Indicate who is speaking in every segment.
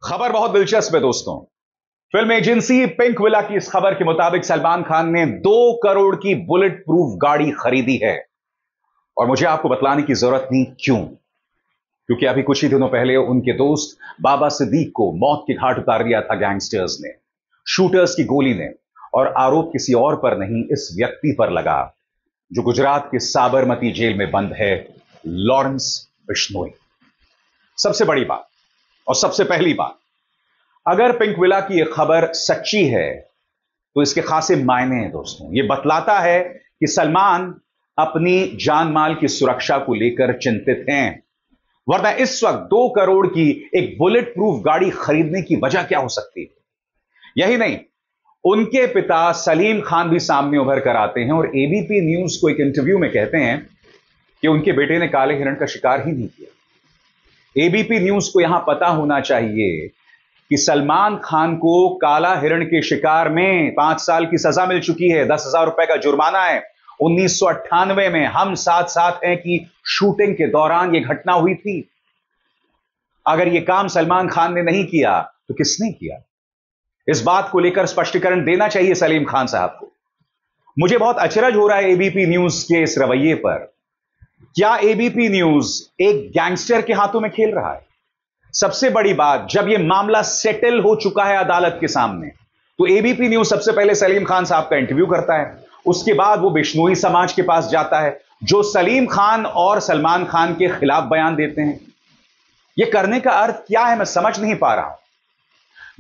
Speaker 1: खबर बहुत दिलचस्प है दोस्तों। फिल्म एजेंसी पिंक विला की इस खबर के मुताबिक सलमान खान ने 2 करोड़ की बुलेट प्रूफ गाड़ी खरीदी है। और मुझे आपको बतलाने की जरूरत नहीं क्यों, क्योंकि अभी कुछ ही दिनों पहले उनके दोस्त बाबा सिद्दीक को मौत के घाट उतार दिया था गैंगस्टर्स ने, शूटर्स की गोली ने। और आरोप किसी और पर नहीं, इस व्यक्ति पर लगा जो गुजरात के साबरमती जेल में बंद है, लॉरेंस बिश्नोई। सबसे बड़ी बात और सबसे पहली बात, अगर पिंक विला की यह खबर सच्ची है तो इसके खासे मायने हैं दोस्तों। यह बतलाता है कि सलमान अपनी जान माल की सुरक्षा को लेकर चिंतित हैं, वरना इस वक्त 2 करोड़ की एक बुलेट प्रूफ गाड़ी खरीदने की वजह क्या हो सकती है। यही नहीं, उनके पिता सलीम खान भी सामने उभर कर आते हैं और एबीपी न्यूज को एक इंटरव्यू में कहते हैं कि उनके बेटे ने काले हिरण का शिकार ही नहीं किया। एबीपी न्यूज को यहां पता होना चाहिए कि सलमान खान को काला हिरण के शिकार में 5 साल की सजा मिल चुकी है, 10,000 रुपए का जुर्माना है। 1998 में हम साथ साथ हैं कि शूटिंग के दौरान यह घटना हुई थी। अगर यह काम सलमान खान ने नहीं किया तो किसने किया? इस बात को लेकर स्पष्टीकरण देना चाहिए सलीम खान साहब को। मुझे बहुत अचरज हो रहा है एबीपी न्यूज के इस रवैये पर। क्या एबीपी न्यूज एक गैंगस्टर के हाथों में खेल रहा है? सबसे बड़ी बात, जब यह मामला सेटल हो चुका है अदालत के सामने, तो एबीपी न्यूज सबसे पहले सलीम खान साहब का इंटरव्यू करता है। उसके बाद वो बिश्नोई समाज के पास जाता है, जो सलीम खान और सलमान खान के खिलाफ बयान देते हैं। यह करने का अर्थ क्या है, मैं समझ नहीं पा रहा हूं।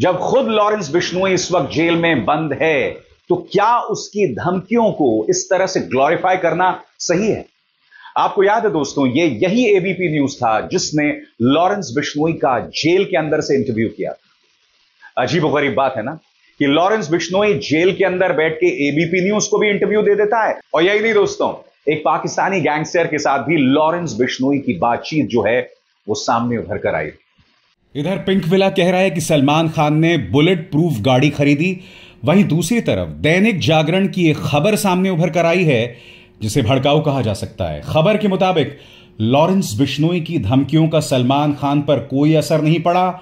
Speaker 1: जब खुद लॉरेंस बिश्नोई इस वक्त जेल में बंद है, तो क्या उसकी धमकियों को इस तरह से ग्लोरीफाई करना सही है? आपको याद है दोस्तों, यही एबीपी न्यूज था जिसने लॉरेंस बिश्नोई का जेल के अंदर से इंटरव्यू किया। अजीबोगरीब बात है ना कि लॉरेंस बिश्नोई जेल के अंदर बैठ के एबीपी न्यूज को भी इंटरव्यू दे देता है। और यही नहीं दोस्तों, एक पाकिस्तानी गैंगस्टर के साथ भी लॉरेंस बिश्नोई की बातचीत जो है वो सामने उभर कर आई।
Speaker 2: इधर पिंक विला कह रहा है कि सलमान खान ने बुलेट प्रूफ गाड़ी खरीदी, वहीं दूसरी तरफ दैनिक जागरण की एक खबर सामने उभर कर आई है जिसे भड़काऊ कहा जा सकता है। खबर के मुताबिक लॉरेंस बिश्नोई की धमकियों का सलमान खान पर कोई असर नहीं पड़ा,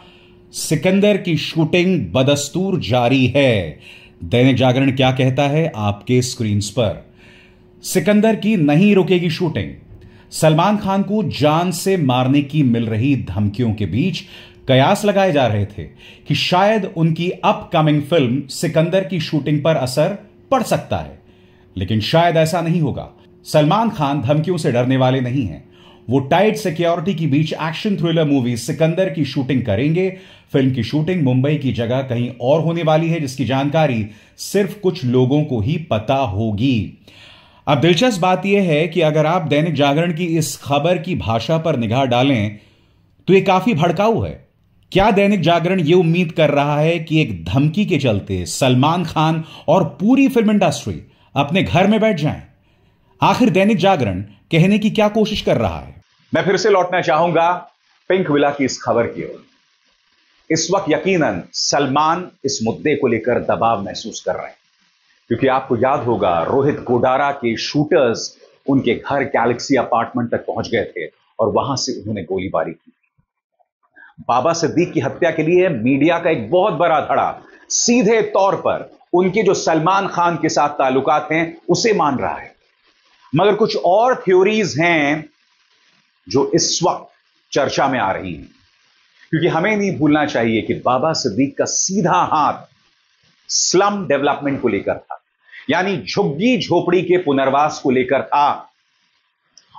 Speaker 2: सिकंदर की शूटिंग बदस्तूर जारी है। दैनिक जागरण क्या कहता है आपके स्क्रीन पर। सिकंदर की नहीं रुकेगी शूटिंग। सलमान खान को जान से मारने की मिल रही धमकियों के बीच कयास लगाए जा रहे थे कि शायद उनकी अपकमिंग फिल्म सिकंदर की शूटिंग पर असर पड़ सकता है, लेकिन शायद ऐसा नहीं होगा। सलमान खान धमकियों से डरने वाले नहीं हैं। वो टाइट सिक्योरिटी के बीच एक्शन थ्रिलर मूवी सिकंदर की शूटिंग करेंगे। फिल्म की शूटिंग मुंबई की जगह कहीं और होने वाली है, जिसकी जानकारी सिर्फ कुछ लोगों को ही पता होगी। अब दिलचस्प बात यह है कि अगर आप दैनिक जागरण की इस खबर की भाषा पर निगाह डालें तो यह काफी भड़काऊ है। क्या दैनिक जागरण यह उम्मीद कर रहा है कि एक धमकी के चलते सलमान खान और पूरी फिल्म इंडस्ट्री अपने घर में बैठ जाएं? आखिर दैनिक जागरण कहने की क्या कोशिश कर रहा है?
Speaker 1: मैं फिर से लौटना चाहूंगा पिंक विला की इस खबर की ओर। इस वक्त यकीनन सलमान इस मुद्दे को लेकर दबाव महसूस कर रहे हैं, क्योंकि आपको याद होगा रोहित गोडारा के शूटर्स उनके घर गैलेक्सी अपार्टमेंट तक पहुंच गए थे और वहां से उन्होंने गोलीबारी की। बाबा सिद्दीक की हत्या के लिए मीडिया का एक बहुत बड़ा धड़ा सीधे तौर पर उनके जो सलमान खान के साथ ताल्लुकात हैं उसे मान रहा है। मगर कुछ और थ्योरीज हैं जो इस वक्त चर्चा में आ रही हैं, क्योंकि हमें नहीं भूलना चाहिए कि बाबा सिद्दीक का सीधा हाथ स्लम डेवलपमेंट को लेकर था, यानी झुग्गी झोपड़ी के पुनर्वास को लेकर था।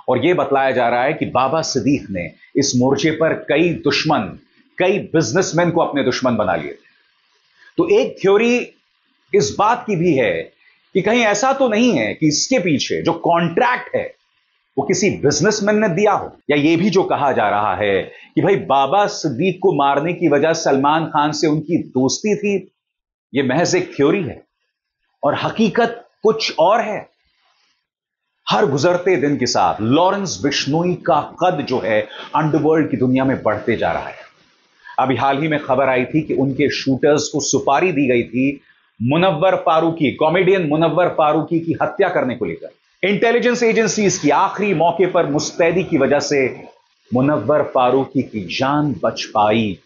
Speaker 1: और यह बतलाया जा रहा है कि बाबा सिद्दीक ने इस मोर्चे पर कई बिजनेसमैन को अपने दुश्मन बना लिए थे। तो एक थ्योरी इस बात की भी है कि कहीं ऐसा तो नहीं है कि इसके पीछे जो कॉन्ट्रैक्ट है वो किसी बिजनेसमैन ने दिया हो। या यह भी जो कहा जा रहा है कि भाई बाबा सिद्दीक को मारने की वजह सलमान खान से उनकी दोस्ती थी, यह महज एक थ्योरी है और हकीकत कुछ और है। हर गुजरते दिन के साथ लॉरेंस बिश्नोई का कद जो है अंडरवर्ल्ड की दुनिया में बढ़ते जा रहा है। अभी हाल ही में खबर आई थी कि उनके शूटर्स को सुपारी दी गई थी मुनव्वर फारूकी, कॉमेडियन मुनव्वर फारूकी की हत्या करने को लेकर। इंटेलिजेंस एजेंसीज की आखिरी मौके पर मुस्तैदी की वजह से मुनव्वर फारूकी की जान बच पाई।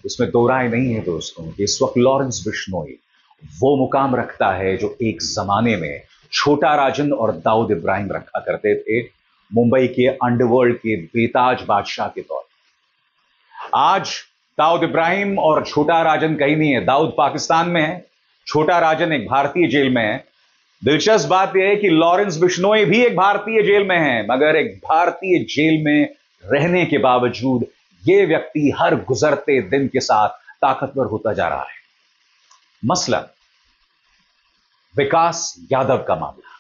Speaker 1: इसमें दो राय नहीं है दोस्तों कि इस वक्त लॉरेंस बिश्नोई वो मुकाम रखता है जो एक जमाने में छोटा राजन और दाऊद इब्राहिम रखा करते थे, मुंबई के अंडरवर्ल्ड के बेताज बादशाह के तौर पर। आज दाऊद इब्राहिम और छोटा राजन कहीं नहीं है, दाऊद पाकिस्तान में है, छोटा राजन एक भारतीय जेल में है। दिलचस्प बात यह है कि लॉरेंस बिश्नोई भी एक भारतीय जेल में है, मगर एक भारतीय जेल में रहने के बावजूद यह व्यक्ति हर गुजरते दिन के साथ ताकतवर होता जा रहा है। मसलन विकास यादव का मामला।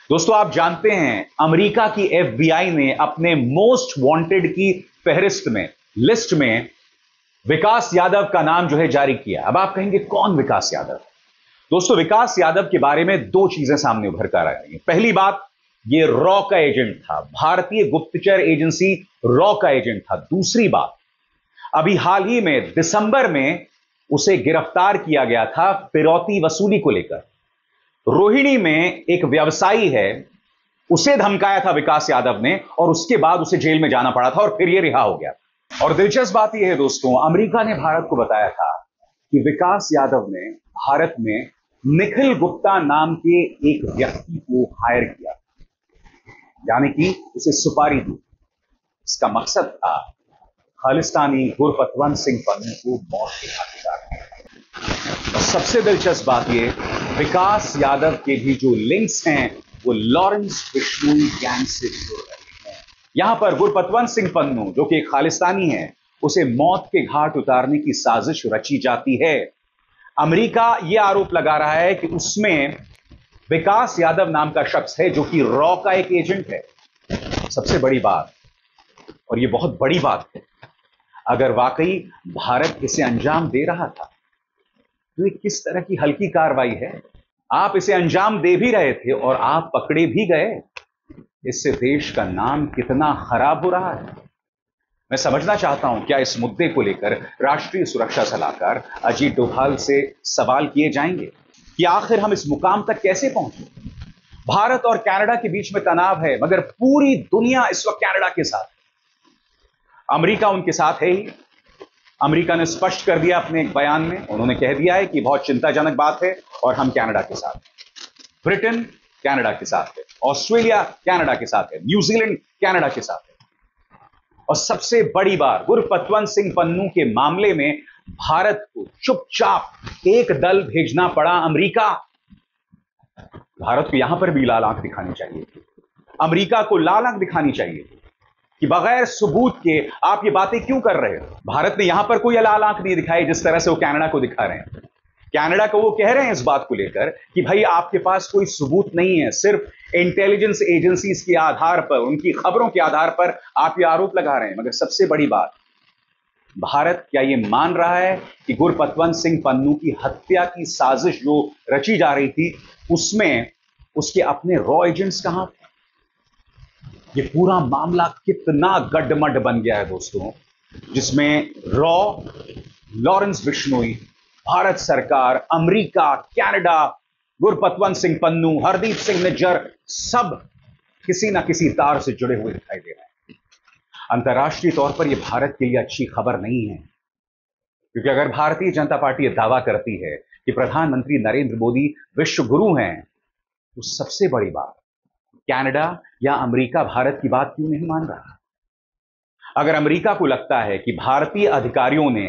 Speaker 1: दोस्तों, आप जानते हैं अमेरिका की FBI ने अपने मोस्ट वांटेड की फहरिस्त में, लिस्ट में विकास यादव का नाम जो है जारी किया। अब आप कहेंगे कौन विकास यादव? दोस्तों, विकास यादव के बारे में दो चीजें सामने उभर कर आ रही हैं। पहली बात, यह रॉ का एजेंट था, भारतीय गुप्तचर एजेंसी रॉ का एजेंट था। दूसरी बात, अभी हाल ही में दिसंबर में उसे गिरफ्तार किया गया था फिरौती वसूली को लेकर। रोहिणी में एक व्यवसायी है, उसे धमकाया था विकास यादव ने और उसके बाद उसे जेल में जाना पड़ा था और फिर यह रिहा हो गया। और दिलचस्प बात यह है दोस्तों, अमेरिका ने भारत को बताया था कि विकास यादव ने भारत में निखिल गुप्ता नाम के एक व्यक्ति को हायर किया, यानी कि उसे सुपारी दी। इसका मकसद था खालिस्तानी गुरपतवंत सिंह पन्नू को मौत के घाट उतारना। और सबसे दिलचस्प बात यह, विकास यादव के भी जो लिंक्स हैं वो लॉरेंस बिश्नोई गैंग से जुड़ रहे हैं। यहां पर गुरपतवंत सिंह पन्नू जो कि एक खालिस्तानी है, उसे मौत के घाट उतारने की साजिश रची जाती है। अमेरिका यह आरोप लगा रहा है कि उसमें विकास यादव नाम का शख्स है जो कि रॉ का एक एजेंट है। सबसे बड़ी बात, और यह बहुत बड़ी बात है, अगर वाकई भारत इसे अंजाम दे रहा था तो ये किस तरह की हल्की कार्रवाई है? आप इसे अंजाम दे भी रहे थे और आप पकड़े भी गए। इससे देश का नाम कितना खराब हो रहा है। मैं समझना चाहता हूं, क्या इस मुद्दे को लेकर राष्ट्रीय सुरक्षा सलाहकार अजीत डोभाल से सवाल किए जाएंगे कि आखिर हम इस मुकाम तक कैसे पहुंचे? भारत और कनाडा के बीच में तनाव है, मगर पूरी दुनिया इस वक्त कनाडा के साथ, अमेरिका उनके साथ है ही। अमेरिका ने स्पष्ट कर दिया अपने एक बयान में, उन्होंने कह दिया है कि बहुत चिंताजनक बात है और हम कनाडा के साथ हैं। ब्रिटेन कनाडा के साथ है, ऑस्ट्रेलिया कनाडा के साथ है, न्यूजीलैंड कनाडा के साथ है। और सबसे बड़ी बात, गुरपतवंत सिंह पन्नू के मामले में भारत को चुपचाप एक दल भेजना पड़ा अमेरिका। भारत को यहां पर भी लाल आंख दिखानी चाहिए थी, अमेरिका को लाल आंख दिखानी चाहिए थी कि बगैर सबूत के आप ये बातें क्यों कर रहे हो। भारत ने यहां पर कोई लाल आंख नहीं दिखाई जिस तरह से वो कनाडा को दिखा रहे हैं। कनाडा को वो कह रहे हैं इस बात को लेकर कि भाई आपके पास कोई सबूत नहीं है, सिर्फ इंटेलिजेंस एजेंसीज के आधार पर, उनकी खबरों के आधार पर आप ये आरोप लगा रहे हैं। मगर सबसे बड़ी बात, भारत क्या ये मान रहा है कि गुरपतवंत सिंह पन्नू की हत्या की साजिश जो रची जा रही थी उसमें उसके अपने रॉ एजेंट्स कहां थे? ये पूरा मामला कितना गड्ढमड बन गया है दोस्तों, जिसमें रॉ, लॉरेंस बिश्नोई, भारत सरकार, अमेरिका, कनाडा, गुरपतवंत सिंह पन्नू, हरदीप सिंह निज्जर, सब किसी ना किसी तार से जुड़े हुए दिखाई दे रहे हैं। अंतर्राष्ट्रीय तौर पर यह भारत के लिए अच्छी खबर नहीं है, क्योंकि अगर भारतीय जनता पार्टी यह दावा करती है कि प्रधानमंत्री नरेंद्र मोदी विश्व गुरु हैं, तो सबसे बड़ी बात, कनाडा या अमेरिका भारत की बात क्यों नहीं मान रहा? अगर अमेरिका को लगता है कि भारतीय अधिकारियों ने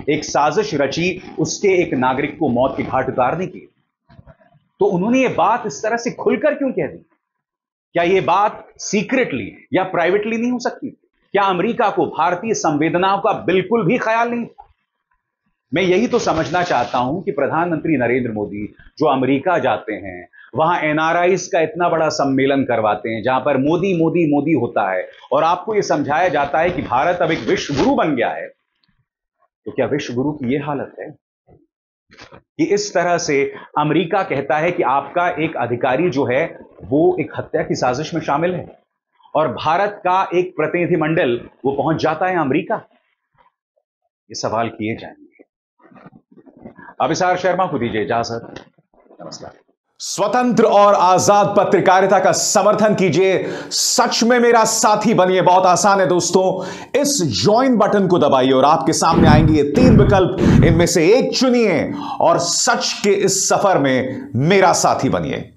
Speaker 1: एक साजिश रची उसके एक नागरिक को मौत के घाट उतारने की, तो उन्होंने यह बात इस तरह से खुलकर क्यों कह दी? क्या यह बात सीक्रेटली या प्राइवेटली नहीं हो सकती? क्या अमेरिका को भारतीय संवेदनाओं का बिल्कुल भी ख्याल नहीं था? मैं यही तो समझना चाहता हूं कि प्रधानमंत्री नरेंद्र मोदी जो अमेरिका जाते हैं, वहां एनआरआईज का इतना बड़ा सम्मेलन करवाते हैं जहां पर मोदी मोदी मोदी होता है और आपको यह समझाया जाता है कि भारत अब एक विश्व गुरु बन गया है, तो क्या विश्व गुरु की यह हालत है कि इस तरह से अमेरिका कहता है कि आपका एक अधिकारी जो है वो एक हत्या की साजिश में शामिल है और भारत का एक प्रतिनिधिमंडल वो पहुंच जाता है अमेरिका? ये सवाल किए जाएंगे। अभिसार शर्मा को दीजिए इजाजत। नमस्कार। स्वतंत्र और आजाद पत्रकारिता का समर्थन कीजिए, सच में मेरा साथी बनिए। बहुत आसान है दोस्तों, इस ज्वाइन बटन को दबाइए और आपके सामने आएंगे ये 3 विकल्प, इनमें से एक चुनिए और सच के इस सफर में मेरा साथी बनिए।